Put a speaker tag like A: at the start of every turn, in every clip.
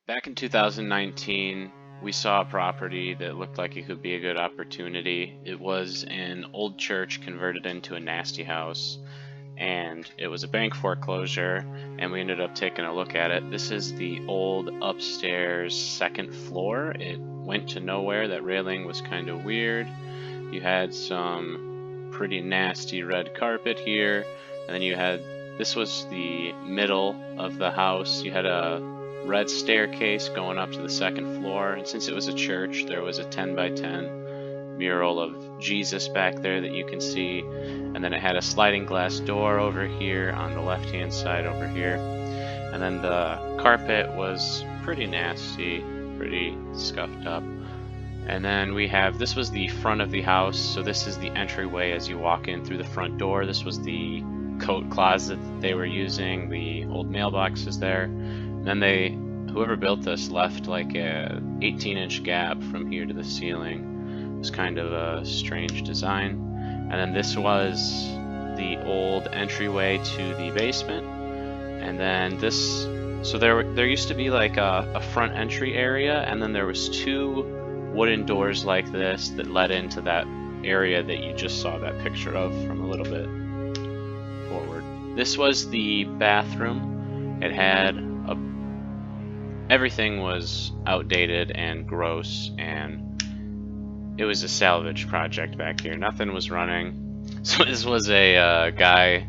A: Back in 2019, we saw a property that looked like it could be a good opportunity. It was an old church converted into a nasty house, and it was a bank foreclosure, and we ended up taking a look at it. This is the old upstairs second floor. It went to nowhere. That railing was kind of weird. You had some pretty nasty red carpet here, and then you had, this was the middle of the house. You had a red staircase going up to the second floor, and since it was a church, there was a 10 by 10 mural of Jesus back there that you can see, and then it had a sliding glass door over here on the left hand side over here, and then the carpet was pretty nasty, pretty scuffed up. And then we have, this was the front of the house, so this is the entryway as you walk in through the front door. This was the coat closet that they were using, the old mailboxes there. And then whoever built this left like a 18-inch gap from here to the ceiling. It was kind of a strange design. And then this was the old entryway to the basement. And then this, so there used to be like a front entry area, and then there was two wooden doors like this that led into that area that you just saw that picture of from a little bit forward. This was the bathroom. It had everything was outdated and gross, and it was a salvage project back here. Nothing was running. So this was a guy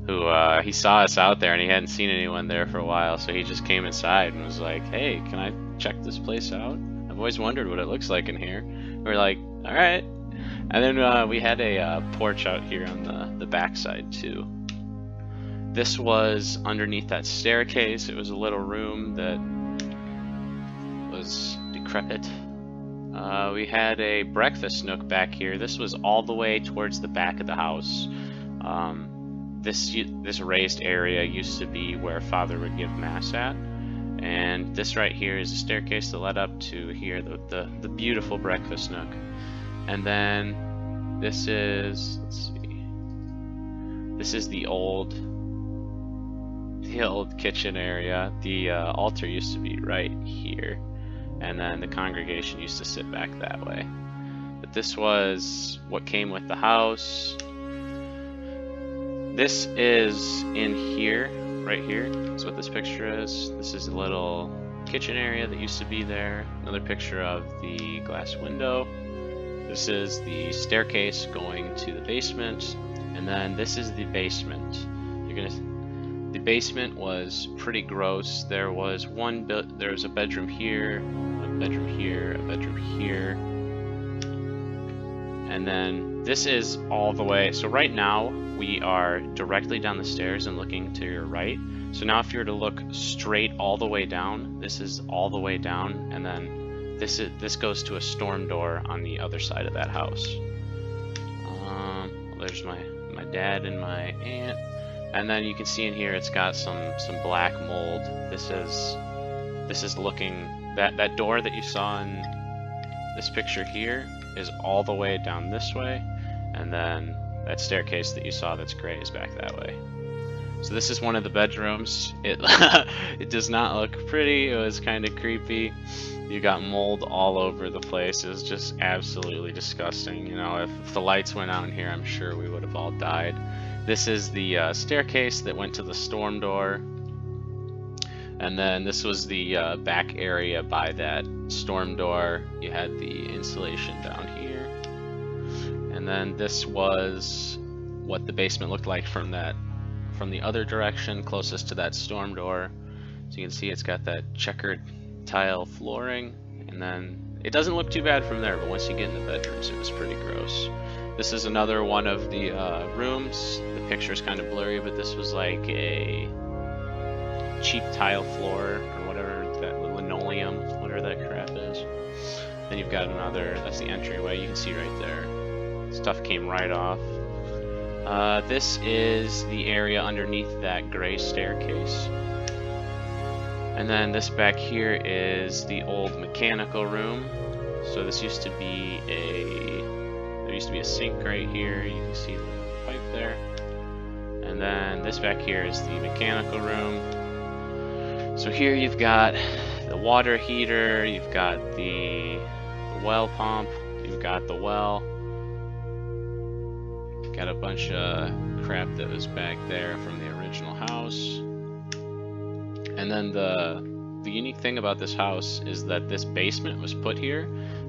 A: who he saw us out there and he hadn't seen anyone there for a while, so he just came inside and was like, "Hey, can I check this place out? I've always wondered what it looks like in here." We're like, "All right." And then we had a porch out here on the back side too. This was underneath that staircase. It was a little room that was decrepit. We had a breakfast nook back here. This was all the way towards the back of the house. This raised area used to be where Father would give Mass at, and this right here is a staircase that led up to here, the beautiful breakfast nook. And then this is, let's see, this is the old kitchen area. The altar used to be right here, and then the congregation used to sit back that way. But this was what came with the house. This is in here, right here. That's what this picture is. This is a little kitchen area that used to be there. Another picture of the glass window. This is the staircase going to the basement, and then this is the basement. The basement was pretty gross. There was there was a bedroom here, a bedroom here, a bedroom here, and then this is all the way. So right now we are directly down the stairs and looking to your right. So now if you were to look straight all the way down, this is all the way down, and then this goes to a storm door on the other side of that house. There's my dad and my aunt. And then you can see in here it's got some black mold. This is looking, that door that you saw in this picture here is all the way down this way, and then that staircase that you saw that's gray is back that way. So this is one of the bedrooms. It does not look pretty. It was kind of creepy. You got mold all over the place. It was just absolutely disgusting. You know, if the lights went out in here, I'm sure we would have all died. This is the staircase that went to the storm door, and then this was the back area by that storm door. You had the insulation down here, and then this was what the basement looked like from the other direction closest to that storm door. So you can see it's got that checkered tile flooring, and then it doesn't look too bad from there, but once you get in the bedrooms it was pretty gross. This is another one of the rooms. The picture is kind of blurry, but this was like a cheap tile floor or whatever, that linoleum, whatever that crap is. Then you've got another, that's the entryway, you can see right there. Stuff came right off. This is the area underneath that gray staircase. And then this back here is the old mechanical room. So this used to be there used to be a sink right here. You can see the pipe there. And then this back here is the mechanical room. So here you've got the water heater, you've got the well pump, you've got the well. Got a bunch of crap that was back there from the original house. And then the unique thing about this house is that this basement was put here,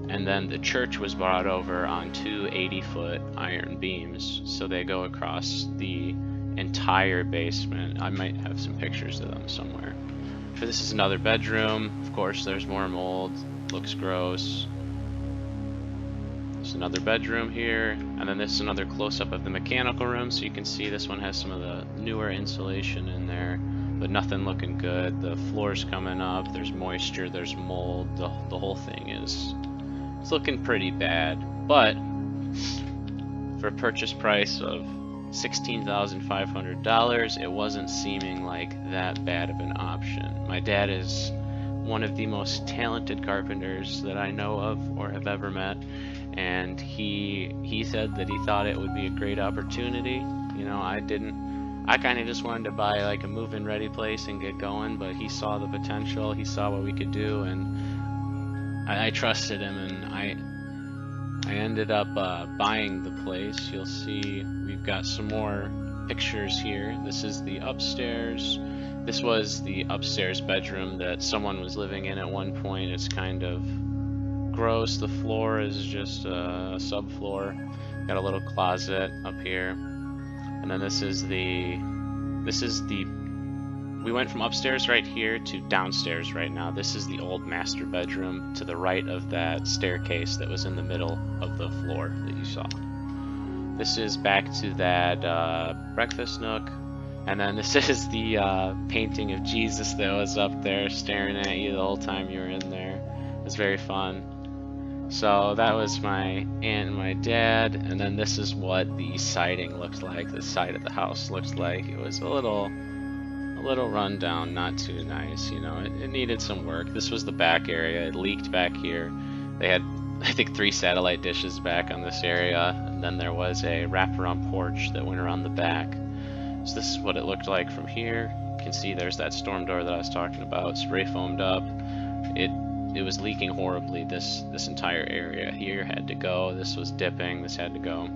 A: and then the church was brought over on two 80-foot iron beams, so they go across the entire basement. I might have some pictures of them somewhere. But this is another bedroom. Of course, there's more mold. Looks gross. There's another bedroom here, and then this is another close-up of the mechanical room, so you can see this one has some of the newer insulation in there, but nothing looking good. The floor's coming up, there's moisture, there's mold, the whole thing is it's looking pretty bad. But for a purchase price of $16,500, it wasn't seeming like that bad of an option. My dad is one of the most talented carpenters that I know of or have ever met, and he said that he thought it would be a great opportunity. You know, I kind of just wanted to buy like a move-in ready place and get going, but he saw the potential, he saw what we could do, and I trusted him, and I ended up buying the place. You'll see we've got some more pictures here. This is the upstairs. This was the upstairs bedroom that someone was living in at one point. It's kind of gross. The floor is just a subfloor. Got a little closet up here. And then this is the we went from upstairs right here to downstairs right now. This is the old master bedroom to the right of that staircase that was in the middle of the floor that you saw. This is back to that breakfast nook. And then this is the painting of Jesus that was up there staring at you the whole time you were in there. It was very fun. So that was my aunt and my dad, and then this is what the siding looked like. The side of the house looked like. It was a little run down, not too nice, you know. It needed some work. This was the back area. It leaked back here. They had, I think, 3 satellite dishes back on this area, and then there was a wraparound porch that went around the back. So this is what it looked like from here. You can see there's that storm door that I was talking about, spray foamed up. It was leaking horribly. This entire area here had to go. This was dipping. This had to go.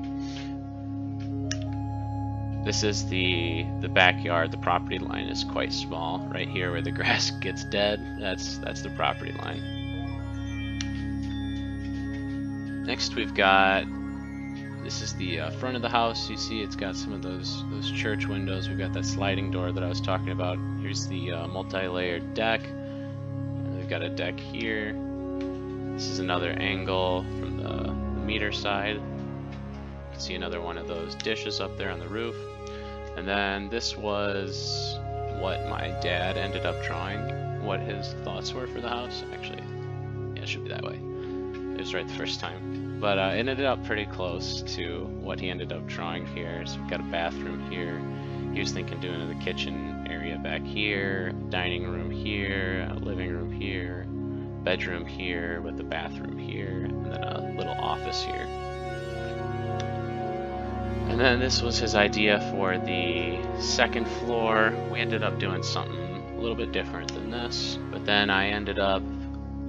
A: This is the backyard. The property line is quite small. Right here where the grass gets dead, that's the property line. Next we've got, this is the front of the house. You see it's got some of those church windows. We've got that sliding door that I was talking about. Here's the multi-layered deck. And we've got a deck here. This is another angle from the meter side. You can see another one of those dishes up there on the roof. And then this was what my dad ended up drawing, what his thoughts were for the house. Actually, yeah, it should be that way. It was right the first time. But it ended up pretty close to what he ended up drawing here. So we've got a bathroom here. He was thinking doing the kitchen area back here, dining room here, a living room here, bedroom here with the bathroom here, and then a little office here. And then this was his idea for the second floor. We ended up doing something a little bit different than this, but then I ended up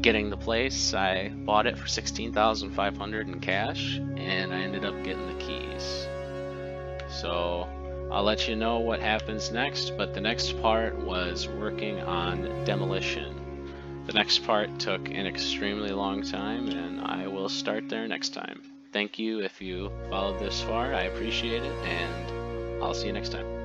A: getting the place. I bought it for $16,500 in cash, and I ended up getting the keys. So I'll let you know what happens next, but the next part was working on demolition. The next part took an extremely long time, and I will start there next time. Thank you if you followed this far. I appreciate it, and I'll see you next time.